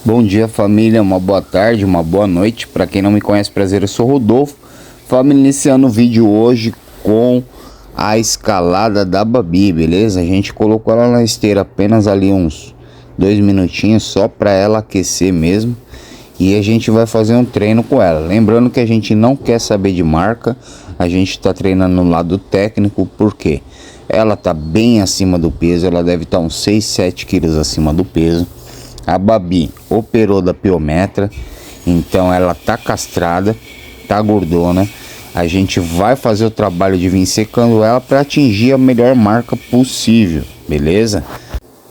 Bom dia, família, uma boa tarde, uma boa noite. Para quem não me conhece, prazer, eu sou Rodolfo. Família, iniciando o vídeo hoje com a escalada da Babi, beleza? A gente colocou ela na esteira apenas ali uns 2 minutinhos só para ela aquecer mesmo. E a gente vai fazer um treino com ela. Lembrando que a gente não quer saber de marca, a gente está treinando no lado técnico, porque ela tá bem acima do peso, ela deve estar uns 6, 7 quilos acima do peso. A Babi operou da piometra, então ela tá castrada, tá gordona. A gente vai fazer o trabalho de vir secando ela para atingir a melhor marca possível, beleza?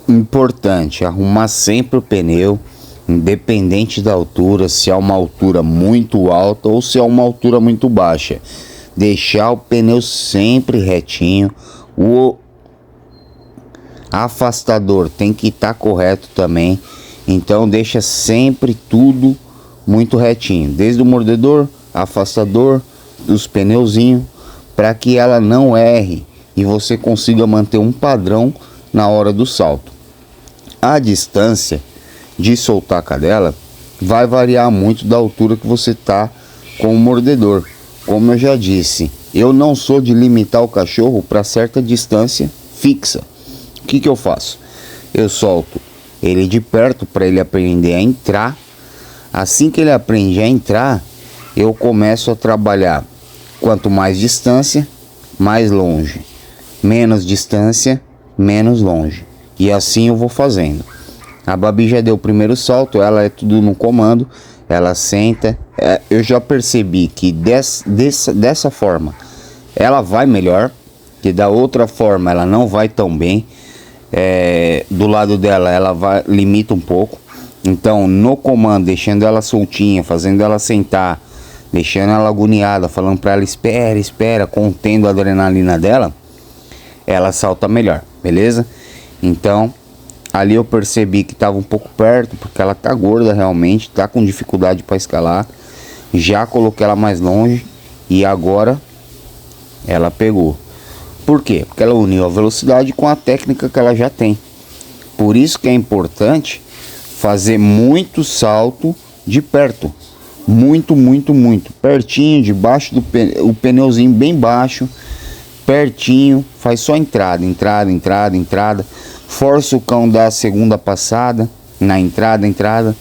Importante, arrumar sempre o pneu, independente da altura, se é uma altura muito alta ou se é uma altura muito baixa. Deixar o pneu sempre retinho, o afastador tem que estar correto também. Então deixa sempre tudo muito retinho, desde o mordedor, afastador, os pneuzinhos, para que ela não erre e você consiga manter um padrão na hora do salto. A distância de soltar a cadela vai variar muito da altura que você tá com o mordedor. Como eu já disse, eu não sou de limitar o cachorro para certa distância fixa. O que eu faço? Eu solto ele de perto para ele aprender a entrar. Assim que ele aprende a entrar, eu começo a trabalhar. Quanto mais distância, mais longe. Menos distância, menos longe. E assim eu vou fazendo. A Babi já deu o primeiro salto, ela é tudo no comando. Ela senta. Eu já percebi que dessa forma ela vai melhor, que da outra forma ela não vai tão bem. Do lado dela ela limita um pouco. Então no comando, deixando ela soltinha, fazendo ela sentar, deixando ela agoniada, falando para ela espera, contendo a adrenalina dela, ela salta melhor, beleza? Então ali eu percebi que estava um pouco perto, porque ela tá gorda realmente, tá com dificuldade para escalar. Já coloquei ela mais longe e agora ela pegou. Por quê? Porque ela uniu a velocidade com a técnica que ela já tem. Por isso que é importante fazer muito salto de perto. Muito pertinho, debaixo do o pneuzinho bem baixo, pertinho. Faz só entrada. Força o cão da segunda passada na entrada.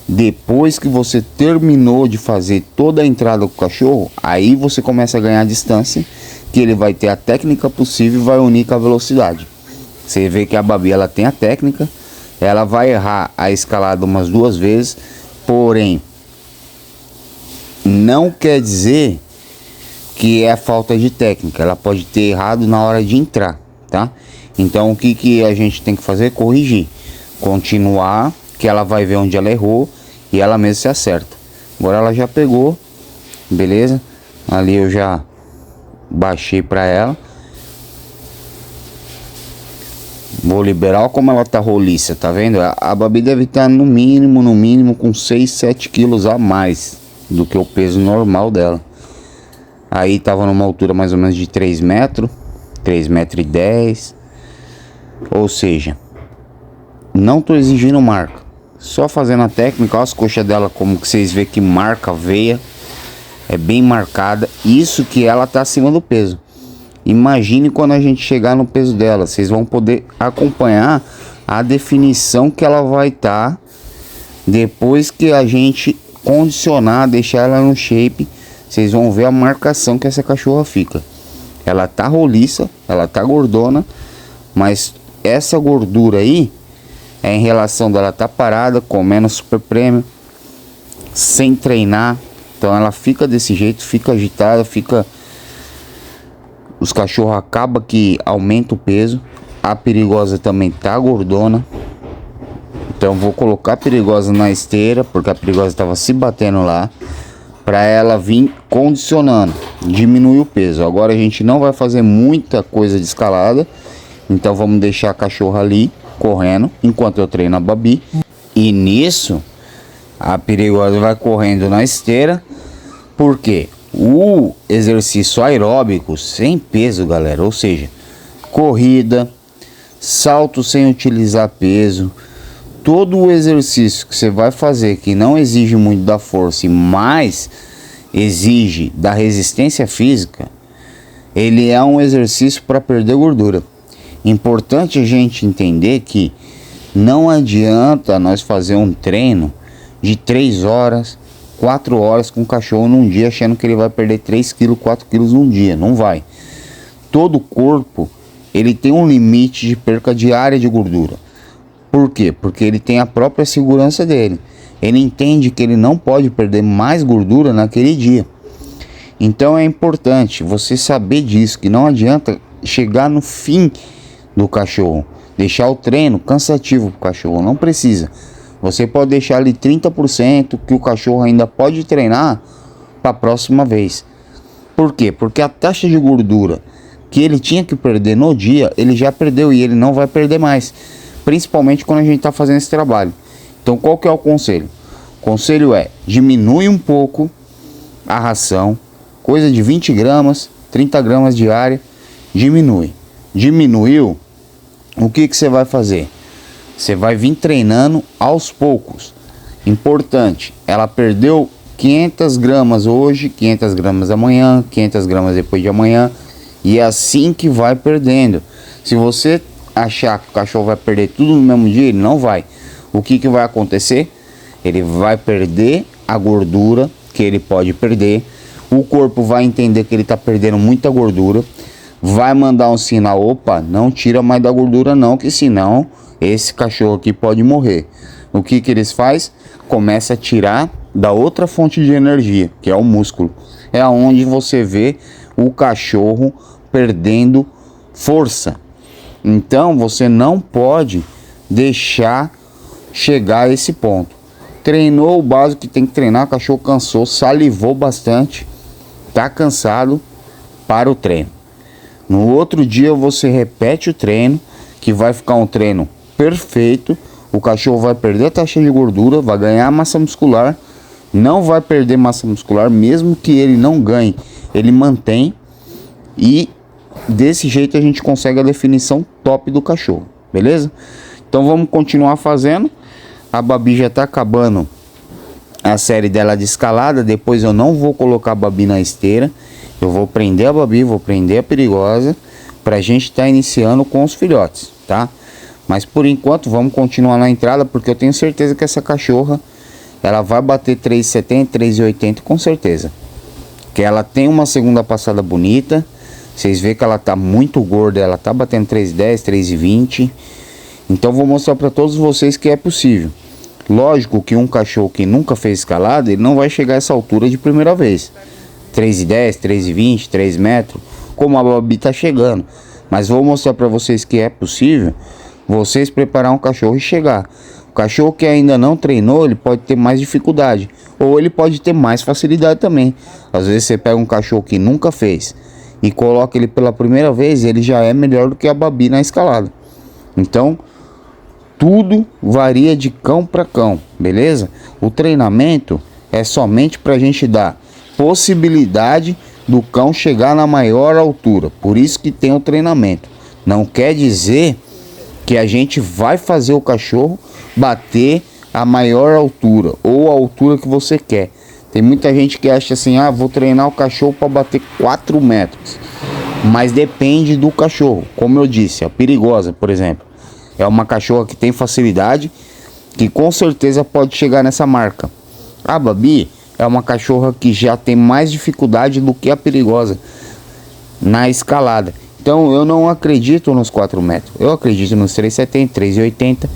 Depois que você terminou de fazer toda a entrada com o cachorro, aí você começa a ganhar distância, que ele vai ter a técnica possível e vai unir com a velocidade. Você vê que a Babi ela tem a técnica, ela vai errar a escalada umas 2 vezes, porém não quer dizer que é falta de técnica. Ela pode ter errado na hora de entrar, tá? Então o que a gente tem que fazer? Corrigir, continuar, que ela vai ver onde ela errou e ela mesma se acerta. Agora ela já pegou, beleza? Ali eu já baixei para ela. Vou liberar. Olha como ela tá roliça, tá vendo? A Babi deve estar no mínimo com 6, 7 quilos a mais do que o peso normal dela. Aí tava numa altura mais ou menos de 3 metros, 3,10 metros. Ou seja, não tô exigindo marca, só fazendo a técnica. Olha as coxas dela, como que vocês veem que marca a veia, é bem marcada. Isso que ela tá acima do peso. Imagine quando a gente chegar no peso dela, vocês vão poder acompanhar a definição que ela vai estar depois que a gente condicionar, deixar ela no shape. Vocês vão ver a marcação que essa cachorra fica. Ela tá roliça, ela tá gordona, mas essa gordura aí é em relação dela tá parada, comendo super prêmio, sem treinar. Então ela fica desse jeito, fica agitada, os cachorros acabam que aumenta o peso. A perigosa também tá gordona, então vou colocar a perigosa na esteira, porque a perigosa estava se batendo lá, para ela vir condicionando, diminuir o peso. Agora a gente não vai fazer muita coisa de escalada, então vamos deixar a cachorra ali correndo enquanto eu treino a Babi. E nisso a perigosa vai correndo na esteira, porque o exercício aeróbico sem peso, galera, ou seja, corrida, salto sem utilizar peso, todo o exercício que você vai fazer que não exige muito da força e mais exige da resistência física, ele é um exercício para perder gordura. Importante a gente entender que não adianta nós fazer um treino de 3 horas, 4 horas com o cachorro num dia, achando que ele vai perder 3 kg, 4 kg num dia. Não vai. Todo corpo, ele tem um limite de perca diária de gordura. Por quê? Porque ele tem a própria segurança dele. Ele entende que ele não pode perder mais gordura naquele dia. Então é importante você saber disso, que não adianta chegar no fim do cachorro, deixar o treino cansativo para o cachorro. Não precisa. Você pode deixar ali 30% que o cachorro ainda pode treinar para a próxima vez. Por quê? Porque a taxa de gordura que ele tinha que perder no dia, ele já perdeu e ele não vai perder mais. Principalmente quando a gente está fazendo esse trabalho. Então qual que é o conselho? O conselho é: diminui um pouco a ração, coisa de 20 gramas, 30 gramas diária, diminui. Diminuiu, o que você vai fazer? Você vai vir treinando aos poucos. Importante, ela perdeu 500 gramas hoje, 500 gramas amanhã, 500 gramas depois de amanhã. E é assim que vai perdendo. Se você achar que o cachorro vai perder tudo no mesmo dia, ele não vai. O que vai acontecer? Ele vai perder a gordura que ele pode perder. O corpo vai entender que ele está perdendo muita gordura. Vai mandar um sinal: opa, não tira mais da gordura não, que senão esse cachorro aqui pode morrer. O que eles fazem? Começa a tirar da outra fonte de energia, que é o músculo. É onde você vê o cachorro perdendo força. Então você não pode deixar chegar a esse ponto. Treinou o básico que tem que treinar, o cachorro cansou, salivou bastante, tá cansado, para o treino. No outro dia você repete o treino, que vai ficar um treino perfeito. O cachorro vai perder a taxa de gordura, vai ganhar massa muscular, não vai perder massa muscular, mesmo que ele não ganhe, ele mantém. E desse jeito a gente consegue a definição top do cachorro, beleza? Então vamos continuar fazendo. A Babi já tá acabando a série dela de escalada. Depois eu não vou colocar a Babi na esteira, eu vou prender a Babi, vou prender a Perigosa, pra gente estar iniciando com os filhotes, tá? Mas por enquanto vamos continuar na entrada, porque eu tenho certeza que essa cachorra, ela vai bater 3,70, 3,80 com certeza. Que ela tem uma segunda passada bonita. Vocês veem que ela tá muito gorda, ela tá batendo 3,10, 3,20. Então vou mostrar para todos vocês que é possível. Lógico que um cachorro que nunca fez escalada, ele não vai chegar a essa altura de primeira vez. 3,10, 3,20, 3 metros, como a Babi tá chegando. Mas vou mostrar para vocês que é possível vocês preparar um cachorro e chegar. O cachorro que ainda não treinou, ele pode ter mais dificuldade, ou ele pode ter mais facilidade também. Às vezes você pega um cachorro que nunca fez e coloca ele pela primeira vez, ele já é melhor do que a Babi na escalada. Então tudo varia de cão para cão, beleza? O treinamento é somente para a gente dar possibilidade do cão chegar na maior altura. Por isso que tem o treinamento. Não quer dizer que a gente vai fazer o cachorro bater a maior altura ou a altura que você quer. Tem muita gente que acha assim: ah, vou treinar o cachorro para bater 4 metros. Mas depende do cachorro. Como eu disse, a Perigosa, por exemplo, é uma cachorra que tem facilidade, que com certeza pode chegar nessa marca. A Babi é uma cachorra que já tem mais dificuldade do que a Perigosa na escalada. Então eu não acredito nos 4 metros, eu acredito nos 3,70, 3,80.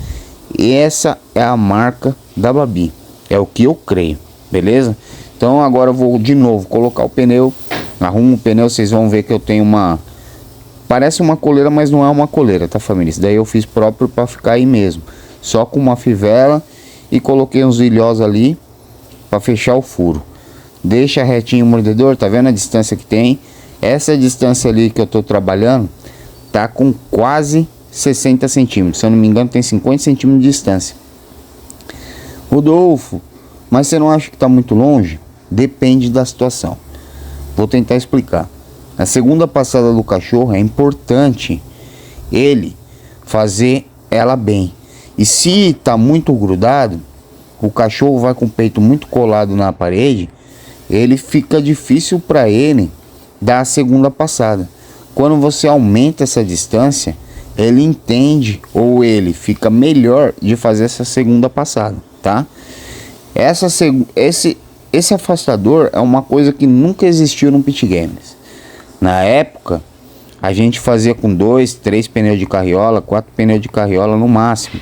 E essa é a marca da Babi, é o que eu creio, beleza? Então agora eu vou de novo colocar o pneu. Arrumo o pneu, vocês vão ver que eu tenho uma... Parece uma coleira, mas não é uma coleira, tá, família? Isso daí eu fiz próprio para ficar aí mesmo, só com uma fivela, e coloquei uns ilhós ali para fechar o furo. Deixa retinho o mordedor, tá vendo a distância que tem? Essa distância ali que eu tô trabalhando tá com quase 60 centímetros. Se eu não me engano, tem 50 centímetros de distância. Rodolfo, mas você não acha que tá muito longe? Depende da situação. Vou tentar explicar. Na segunda passada do cachorro é importante ele fazer ela bem. E se tá muito grudado, o cachorro vai com o peito muito colado na parede, ele fica difícil para ele dar a segunda passada. Quando você aumenta essa distância, ele entende, ou ele fica melhor de fazer essa segunda passada, tá? Esse afastador é uma coisa que nunca existiu no Pit Games. Na época, a gente fazia com 2, 3 pneus de carriola, 4 pneus de carriola no máximo.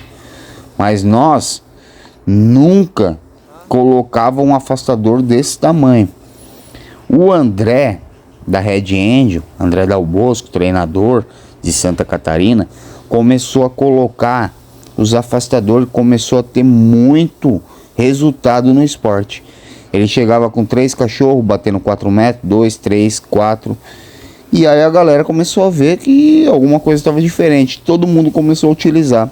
Mas nós nunca colocava um afastador desse tamanho. O André da Red Angel, André Dal Bosco, treinador de Santa Catarina, começou a colocar os afastadores, começou a ter muito resultado no esporte. Ele chegava com 3 cachorros batendo 4 metros, 2, 3, 4. E aí a galera começou a ver que alguma coisa estava diferente. Todo mundo começou a utilizar.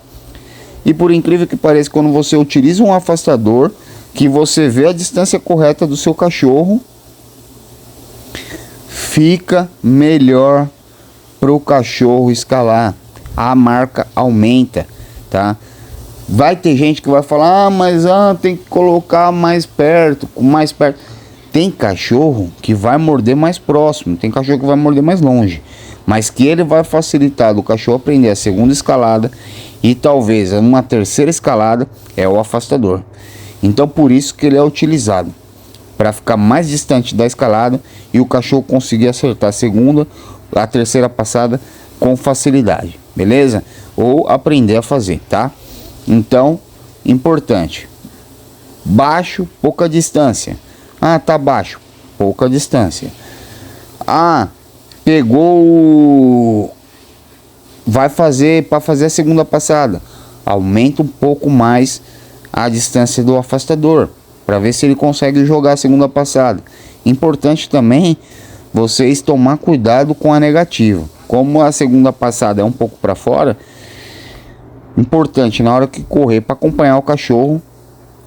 E por incrível que pareça, quando você utiliza um afastador, que você vê a distância correta do seu cachorro, fica melhor para o cachorro escalar. A marca aumenta, tá? Vai ter gente que vai falar, mas tem que colocar mais perto, mais perto. Tem cachorro que vai morder mais próximo, tem cachorro que vai morder mais longe, mas que ele vai facilitar do cachorro aprender a segunda escalada e talvez uma terceira escalada é o afastador. Então por isso que ele é utilizado, para ficar mais distante da escalada e o cachorro conseguir acertar a segunda, a terceira passada com facilidade, beleza? Ou aprender a fazer, tá? Então, importante, baixo, pouca distância. Tá baixo, pouca distância. Pegou, vai fazer para fazer a segunda passada, aumenta um pouco mais a distância do afastador, para ver se ele consegue jogar a segunda passada. Importante também vocês tomar cuidado com a negativa. Como a segunda passada é um pouco para fora, importante na hora que correr para acompanhar o cachorro,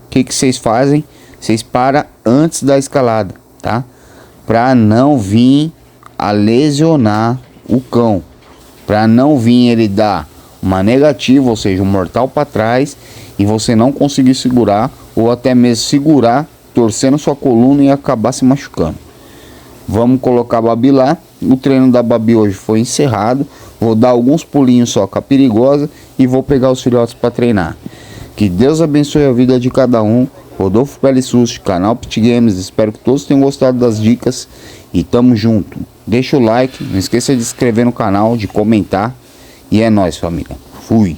o que vocês fazem? Vocês param antes da escalada, tá? Para não vir a lesionar o cão, para não vir ele dar uma negativa, ou seja, um mortal para trás, e você não conseguir segurar, ou até mesmo segurar, torcendo sua coluna e acabar se machucando. Vamos colocar a Babi lá. O treino da Babi hoje foi encerrado. Vou dar alguns pulinhos só com a perigosa e vou pegar os filhotes para treinar. Que Deus abençoe a vida de cada um. Rodolfo Pele Susto, canal Pit Games. Espero que todos tenham gostado das dicas e tamo junto. Deixa o like, não esqueça de se inscrever no canal, de comentar. E é nóis, família. Fui.